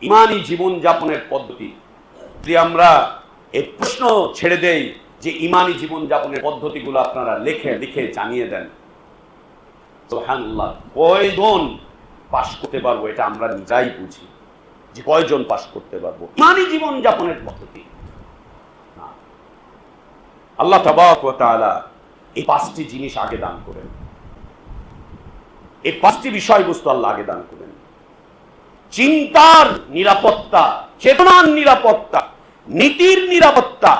ইমানি জীবনযাপনের পদ্ধতি। যদি আমরা এই প্রশ্ন ছেড়ে দেই যে ইমানি জীবনযাপনের পদ্ধতিগুলো আপনারা লিখে লিখে জানিয়ে দেন, সুবহানাল্লাহ, কয়জন পাশ করতে পারবো এটা আমরা নিজেই বুঝি যে কয়জন পাশ করতে পারবো ইমানি জীবনযাপনের পদ্ধতি। আল্লাহ তাবারক ওয়া তাআলা এই 5টি জিনিস আগে দান করেন, এই 5টি বিষয়বস্তু আল্লাহ আগে দান করেন। চিন্তার নিরাপত্তা, চেতনার নিরাপত্তা, নীতির নিরাপত্তা,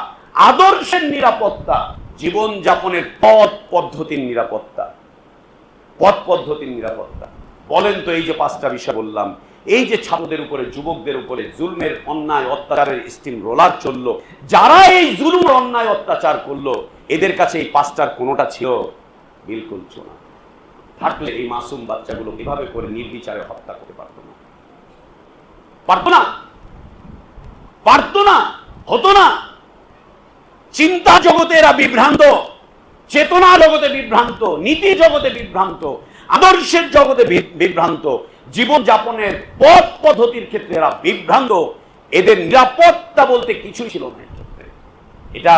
আদর্শের নিরাপত্তা, জীবন যাপনের পথ পদ্ধতির নিরাপত্তা, পথ পদ্ধতির নিরাপত্তা। বলেন তো এই যে 5টা বিষয় বললাম, এই যে ছাত্রদের উপরে, যুবকদের উপরে জুলমের অন্যায় অত্যাচারের স্টিম রোলার চললো, যারা এই জুলুম অন্যায় অত্যাচার করলো, এদের কাছে এই 5টার কোনোটা ছিল? বিলকুল ছিল না। থাকলে এই মাসুম বাচ্চাগুলো কিভাবে করে নির্বিচারে হত্যা করতে পারতো না? পারতো না, পারতো না, হতো না। চিন্তা জগতে এরা বিভ্রান্ত, চেতনা জগতে বিভ্রান্ত, নীতি জগতে বিভ্রান্ত, আদর্শের জগতে বিভ্রান্ত, জীবন যাপনের পথ পদ্ধতির ক্ষেত্রে এরা বিভ্রান্ত। এদের নিরাপত্তা বলতে কিছুই ছিল না। এটা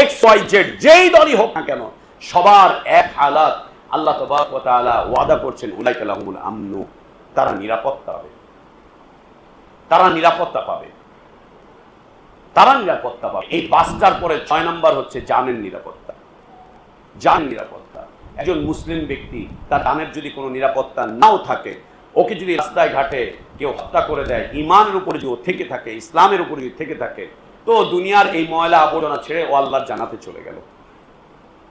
XYZ যেই দলই হোক না কেন, সবার এক হালাত। আল্লাহ তাবারক ওয়া তাআলা ওয়াদা করছেন উলাইকা লাহুমুল আমনু, তারা নিরাপত্তা পাবে, তারা নিরাপত্তা পাবে, তারা নিরাপত্তা পাবে। এই 5টার পরে 6 নাম্বার হচ্ছে জানের নিরাপত্তা। জান নিরাপত্তা। একজন মুসলিম ব্যক্তি তার জানের যদি কোনো নিরাপত্তা নাও থাকে, ওকে যদি রাস্তায় ঘাটে কেউ হত্যা করে দেয়, ইমানের উপরে যদি থেকে থাকে, ইসলামের উপরে যদি থেকে থাকে, তো দুনিয়ার এই ময়লা আবর্জনা ছেড়ে ও আল্লাহর জান্নাতে চলে গেল,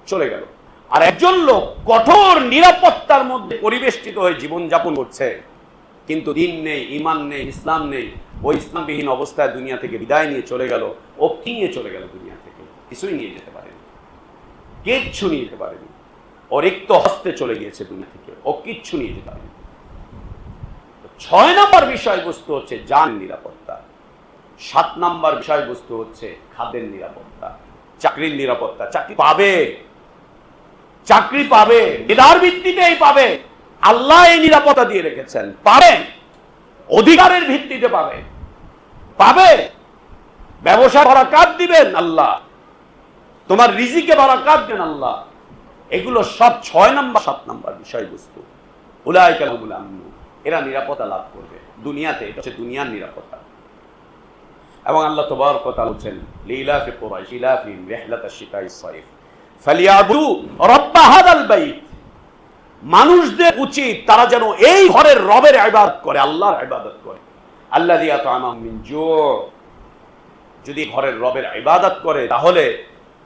চলে গেল। আর একজন লোক কঠোর নিরাপত্তার মধ্যে পরিবেষ্টিত হয়ে জীবনযাপন করছে, কিন্তু দিন নেই, ইমান নেই, ইসলাম নেই। ওই ইসলামবিহীন অবস্থায় দুনিয়া থেকে বিদায় নিয়ে চলে গেল। ও কি নিয়ে চলে গেল দুনিয়া থেকে? কিছুই নিয়ে যেতে পারেনি, কিচ্ছু নিয়ে যেতে পারেনি। ও রিক্ত হস্তে চলে গিয়েছে দুনিয়া থেকে, ও কিচ্ছু নিয়ে যেতে পারেনি। 6 নম্বর বিষয়বস্তু হচ্ছে জান নিরাপত্তা। 7 নম্বর বিষয়বস্তু হচ্ছে খাদ্যের নিরাপত্তা, চাকরির নিরাপত্তা। চাকরি পাবে, চাকরি পাবে, মেধার ভিত্তিতেই পাবে। আল্লাহ এই নিরাপত্তা দিয়ে রেখেছেন। পাবে, অধিকারের ভিত্তিতে পাবে, পাবে। ব্যবসা বারাকাত দিবেন আল্লাহ, তোমার রিজিকে বারাকাত দেন আল্লাহ। এগুলো সব 6 নম্বর 7 নম্বর বিষয়বস্তু। উলাইকা লাহুমুল আমন, এরা নিরাপত্তা লাভ করবে দুনিয়াতে। এটা হচ্ছে দুনিয়ার নিরাপত্তা। এবং আল্লাহ তাবারক ওয়া তাআলা বলেন লিলাফি কুরাইশ ইলাফিহিম রিহলাতাশ শিতাইস সাইফ ফালিয়াবুদু রাব্ব হাযাল বাইত। মানুষদের উচিত তারা যেন এই ঘরের রবের ইবাদত করে, আল্লাহর ইবাদত করে। আল্লাযী আত'আমাহুম মিন জু', যদি ঘরের রবের ইবাদত করে তাহলে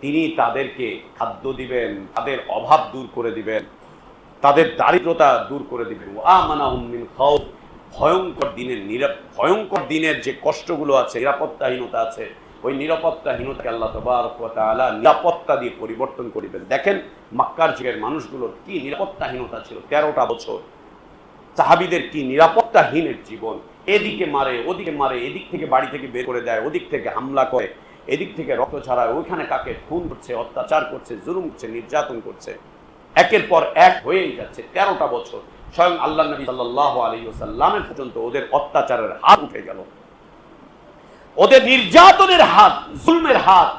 তিনি তাদেরকে খাদ্য দিবেন, তাদের অভাব দূর করে দিবেন, তাদের দারিদ্রতা দূর করে দিবেন। ওয়া আমানাহুম মিন খাউফ, ভয়ঙ্কর দিনের যে কষ্টগুলো আছে, নিরাপত্তাহীনতা আছে, ওই নিরাপত্তাহীনতাকে আল্লাহ তাবারক ওয়া তাআলা নিরাপত্তা দিয়ে পরিবর্তন করিবেন। দেখেন মক্কার যুগের মানুষগুলোর কি নিরাপত্তাহীনতা ছিল। 13টা বছর সাহাবীদের কি নিরাপত্তাহীনের জীবন। এদিকে মারে, ওদিকে মারে, এদিক থেকে বাড়ি থেকে বের করে দেয়, ওদিক থেকে হামলা করে, এদিক থেকে রক্ত ছড়ায়, ওইখানে কাকে খুন করছে, অত্যাচার করছে, জুলুম করছে, নির্যাতন করছে, একের পর এক হয়েই যাচ্ছে। 13টা বছর স্বয়ং আল্লাহ নবী সাল্লাল্লাহু আলাইহি ওয়াসাল্লামের পর্যন্ত ওদের অত্যাচারের হাত উঠে গেল, ওদের নির্যাতনের হাত, জুলমের হাত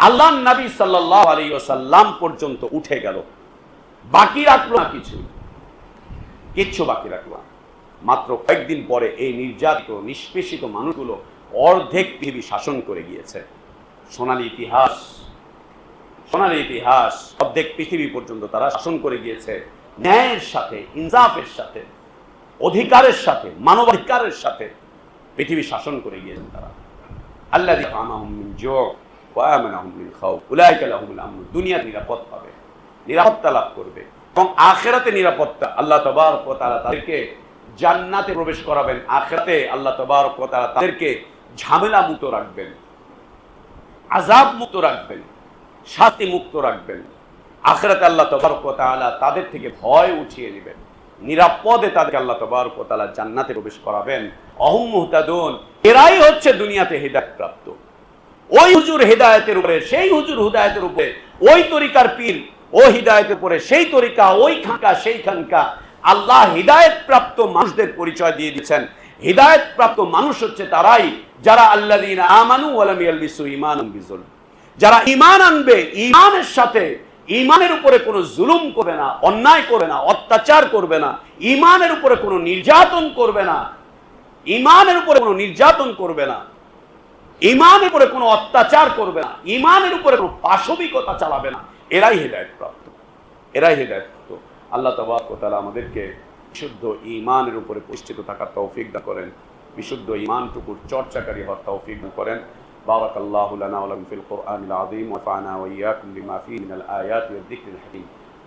আল্লাহ নবী সাল্লাল্লাহু আলাইহি ওয়াসাল্লাম পর্যন্ত উঠে গেল। বাকি রাখলো না কিছু, কিচ্ছু বাকি রাখলো না। মাত্র কয়েকদিন পরে এই নির্যাতিত নিষ্পেষিত মানুষগুলো অর্ধেক পৃথিবী শাসন করে গিয়েছে। সোনালী ইতিহাস, সোনালী ইতিহাস। অর্ধেক পৃথিবী পর্যন্ত তারা শাসন করে গিয়েছে ন্যায়ের সাথে, ইনসাফের সাথে, অধিকারের সাথে, মানবাধিকারের সাথে পৃথিবী শাসন করে গিয়েছেন তারা। আল্লাযী আত'আমাহুম মিন জু' ওয়া আমানাহুম মিন খাউফ উলাইকা লাহুমুল আমন। দুনিয়ার নিরাপদ পাবে, নিরাপত্তা লাভ করবে, এবং আখিরাতে নিরাপত্তা। আল্লাহ তাবারক ওয়া তাআলা তাদেরকে জান্নাতে প্রবেশ করাবেন। আখিরাতে আল্লাহ তাবারক ওয়া তাআলা তাদেরকে ঝামেলা মুক্ত রাখবেন, আযাব মুক্ত রাখবেন, শাস্তি মুক্ত রাখবেন। আখিরাতে আল্লাহ তাবারক ওয়া তাআলা তাদের থেকে ভয় উঠিয়ে নেবেন, নিরাপদে তাদেরকে আল্লাহ তাবারক ওয়া তাআলা জান্নাতে প্রবেশ করাবেন। অহুম মুহতাদুন, এরাই হচ্ছে দুনিয়াতে হিদায়াত প্রাপ্ত। ওই হুজুর হিদায়াতের উপরে, সেই হুজুর হিদায়াতের উপরে, ওই তরিকার পীর ও হিদায়াতের উপরে, সেই তরিকা, ওই খানকা, সেই খানকা। আল্লাহ হিদায়াত প্রাপ্ত মানুষদের পরিচয় দিয়ে দিচ্ছেন। হিদায়াত প্রাপ্ত মানুষ হচ্ছে তারাই যারা আল্লাযীনা আমানু ওয়া লাম ইয়ালবিসু ঈমানাহুম বিযুলম, যারা ঈমান আনবে, ঈমানের সাথে, ঈমানের উপরে কোনো জুলুম করবে না, অন্যায় করবে না, অত্যাচার করবে না, ঈমানের উপরে কোনো নির্যাতন করবে না, ঈমানের উপরে কোনো নির্যাতন করবে না, ঈমানের উপরে কোনো অত্যাচার করবে না, ঈমানের উপরে কোনো পাশবিকতা চালাবে না। এরাই হিদায়াত প্রাপ্ত, এরাই হিদায়াত প্রাপ্ত। আল্লাহ তাবারক ওয়া তাআলা আমাদেরকে বিশুদ্ধ ঈমানের উপরে প্রতিষ্ঠিত থাকার তৌফিক দান করেন, বিশুদ্ধ ঈমানটুকুর চর্চাকারী হওয়ার তৌফিক দান করেন। বারাকাল্লাহু লানা ওয়া লাকুম ফিল কুরআনিল আযীম ওয়া নাফা'না ওয়া ইয়্যাকুম বিমা ফীহি মিনাল আয়াতি ওয়ায যিকরিল হাকীম।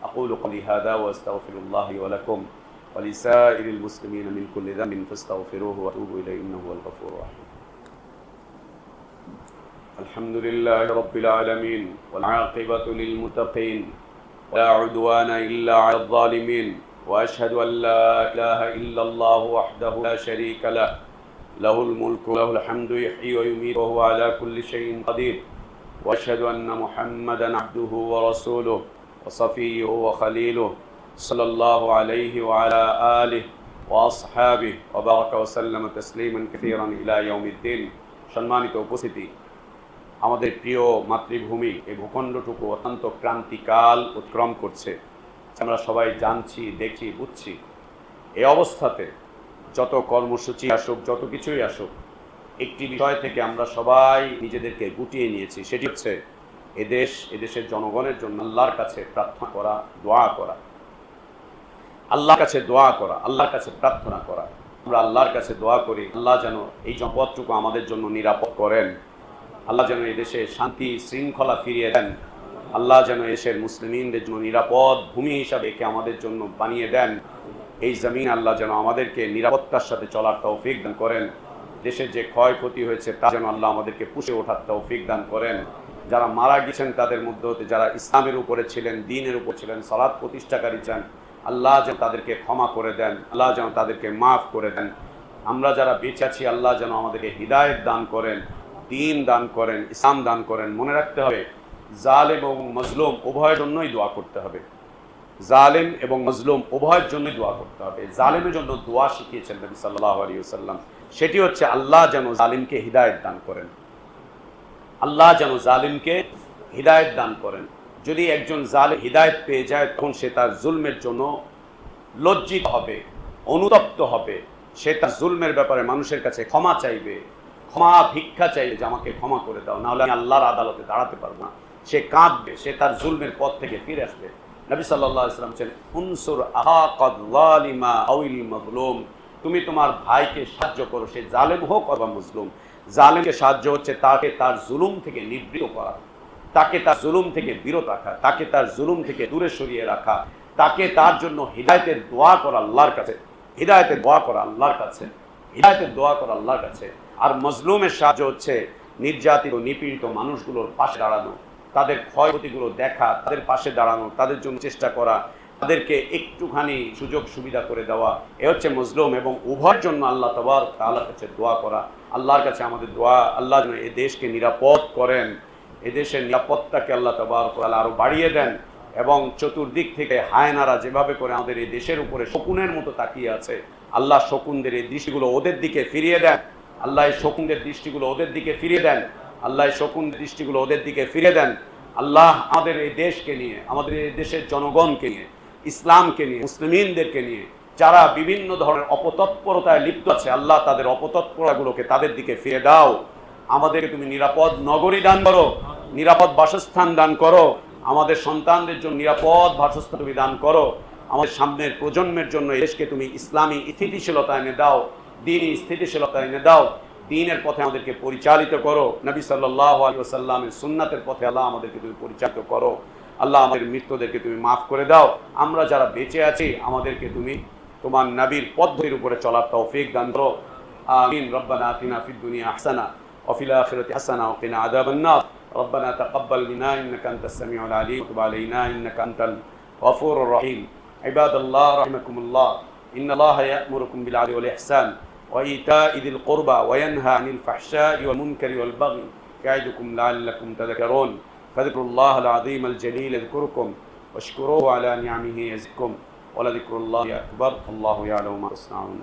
আকুলু কওলি হাযা ওয়া আস্তাগফিরুল্লাহ ওয়া লাকুম ওয়া লিসাইরিল মুসলিমিনা মিন কুল্লি যামবিন ফাস্তাগফিরুহু ওয়া তুবু ইলাইহি ইন্নাহু হুয়াল গফুরুর রাহিম। আলহামদুলিল্লাহি রাব্বিল আলামিন ওয়াল আকিবাতু লিল মুত্তাকিন ولا عدوان إلا على الظالمين وأشهد أن لا إله إلا الله وحده لا شريك له له الملك وله الحمد يحيي ويميت وهو على كل شيء قدير وأشهد أن محمدا عبده ورسوله وصفيه وخليله صلى الله عليه وعلى آله وأصحابه وبارك وسلم تسليما كثيرا إلى يوم الدين। সম্মানিত উপস্থিতি, আমাদের প্রিয় মাতৃভূমি এই ভূখণ্ডটুকু অত্যন্ত ক্রান্তিকাল অতিক্রম করছে, আমরা সবাই জানছি, দেখছি, বুঝছি। এই অবস্থাতে যত কর্মসূচি আসুক, যত কিছুই আসুক, একটি বিষয় থেকে আমরা সবাই নিজেদেরকে গুটিয়ে নিয়েছি, সেটি হচ্ছে এদেশের জনগণের জন্য আল্লাহর কাছে প্রার্থনা করা, দোয়া করা, আল্লাহর কাছে দোয়া করা, আল্লাহর কাছে প্রার্থনা করা। আমরা আল্লাহর কাছে দোয়া করি আল্লাহ যেন এই সম্পদটুকু আমাদের জন্য নিরাপদ করেন, আল্লাহ যেন এদেশে শান্তি শৃঙ্খলা ফিরিয়ে দেন, আল্লাহ যেন এদেশের মুসলিমদের জন্য নিরাপদ ভূমি হিসাবে একে আমাদের জন্য বানিয়ে দেন। এই জমিন আল্লাহ যেন আমাদেরকে নিরাপত্তার সাথে চলার তৌফিক দান করেন। দেশের যে ক্ষয়ক্ষতি হয়েছে তা যেন আল্লাহ আমাদেরকে পুষে ওঠার তৌফিক দান করেন। যারা মারা গেছেন তাদের মধ্যে হতে যারা ইসলামের উপরে ছিলেন, দ্বীনের উপর ছিলেন, সালাত প্রতিষ্ঠাকারী ছিলেন, আল্লাহ যেন তাদেরকে ক্ষমা করে দেন, আল্লাহ যেন তাদেরকে মাফ করে দেন। আমরা যারা বেঁচে আছি আল্লাহ যেন আমাদেরকে হিদায়েত দান করেন, দ্বীন দান করেন, ইসলাম দান করেন। মনে রাখতে হবে জালেম এবং মজলুম উভয়ের জন্যই দোয়া করতে হবে। জালেম এবং মজলুম উভয়ের জন্যই দোয়া করতে হবে। জালেমের জন্য দোয়া শিখিয়েছেন নবী সাল্লাল্লাহু আলাইহি ওয়াসাল্লাম, সেটি হচ্ছে আল্লাহ যেন জালিমকে হিদায়েত দান করেন, আল্লাহ যেন জালিমকে হিদায়েত দান করেন। যদি একজন জালিম হিদায়েত পেয়ে যায় তখন সে তার জুলমের জন্য লজ্জিত হবে, অনুতপ্ত হবে, সে তার জুলমের ব্যাপারে মানুষের কাছে ক্ষমা চাইবে, ক্ষমা ভিক্ষা চাইবে যে আমাকে ক্ষমা করে দাও, নাহলে আমি আল্লাহর আদালতে দাঁড়াতে পারবো না। সে কাঁদবে, সে তার জুলমের পথ থেকে ফিরে আসবে। নবী সাল্লাল্লাহু আলাইহি ওয়াসাল্লাম বলেন, উনসুর আহাকাদ যালিমা আউল মাজলুম, তুমি তোমার ভাইকে সাহায্য করো, সে জালেম হোক অথবা মুজলুম। জালেমকে সাহায্য হচ্ছে তাকে তার জুলুম থেকে নিবৃত্ত করা, তাকে তার জুলুম থেকে বিরত রাখা, তাকে তার জুলুম থেকে দূরে সরিয়ে রাখা, তাকে তার জন্য হিদায়াতের দোয়া করা আল্লাহর কাছে, হিদায়াতের দোয়া করা আল্লাহর কাছে, হিদায়াতের দোয়া করা আল্লাহর কাছে। আর মজলুমের সাহায্য হচ্ছে নির্যাতিত নিপীড়িত মানুষগুলোর পাশে দাঁড়ানো, তাদের ক্ষয়ক্ষতিগুলো দেখা, তাদের পাশে দাঁড়ানো, তাদের জন্য চেষ্টা করা, তাদেরকে একটুখানি সুযোগ সুবিধা করে দেওয়া, এ হচ্ছে মজলুম। এবং উভয়ের জন্য আল্লাহ তাবারক ওয়া তাআলার কাছে দোয়া করা। আল্লাহর কাছে আমাদের দোয়া, আল্লাহ যেন এই দেশকে নিরাপদ করেন, এদেশের নিরাপত্তাকে আল্লাহ তাবারক ওয়া তাআলা আরো বাড়িয়ে দেন, এবং চতুর্দিক থেকে হায়নারা যেভাবে করে আমাদের এই দেশের উপরে শকুনের মতো তাকিয়ে আছে, আল্লাহ শকুনদের এই দৃষ্টিগুলো ওদের দিকে ফিরিয়ে দেন, আল্লাহ এই শকুনদের দৃষ্টিগুলো ওদের দিকে ফিরিয়ে দেন, আল্লাহ এই শকুনদের দৃষ্টিগুলো ওদের দিকে ফিরিয়ে দেন। আল্লাহ আমাদের এই দেশকে নিয়ে, আমাদের এই দেশের জনগণকে নিয়ে, ইসলামকে নিয়ে, মুসলিমিনদেরকে নিয়ে যারা বিভিন্ন ধরনের অপতৎপরতায় লিপ্ত আছে, আল্লাহ তাদের অপতৎপরতাগুলোকে তাদের দিকে ফিরে দাও। আমাদেরকে তুমি নিরাপদ নগরী দান করো, নিরাপদ বাসস্থান দান করো, আমাদের সন্তানদের জন্য নিরাপদ বাসস্থান তুমি দান করো, আমাদের সামনের প্রজন্মের জন্য দেশকে তুমি ইসলামী স্থিতিশীলতা এনে দাও, দ্বীনি স্থিতিশীলতা এনে দাও, দ্বীনের পথে আমাদেরকে পরিচালিত করো, নবী সাল্লাল্লাহু আলাইহি ওয়াসাল্লামের সুন্নাতের পথে আল্লাহ আমাদেরকে তুমি পরিচালিত করো। আল্লাহ আমাদের মৃত্যুদেরকে তুমি মাফ করে দাও। আমরা যারা বেঁচে আছি আমাদেরকে তুমি তোমার নবীর পদ্ধতির উপরে চলার তৌফিক দান করো। আমিন। রব্বানা আতিনা ফিদ দুনিয়া হাসানা ওয়া ফিল আখিরাতি হাসানা ওয়া কিনা আযাবান নার। ربنا تقبل منا إنك أنت السميع العليم وتب علينا إنك أنت الغفور الرحيم. عباد الله رحمكم الله، إن الله يأمركم بالعدل والإحسان وإيتاء ذي القربى وينهى عن الفحشاء والمنكر والبغي يعظكم لعلكم تذكرون. فاذكروا الله العظيم الجليل يذكركم واشكروه على نعمه يزدكم ولذكر الله أكبر. الله يعلم ما تصنعون.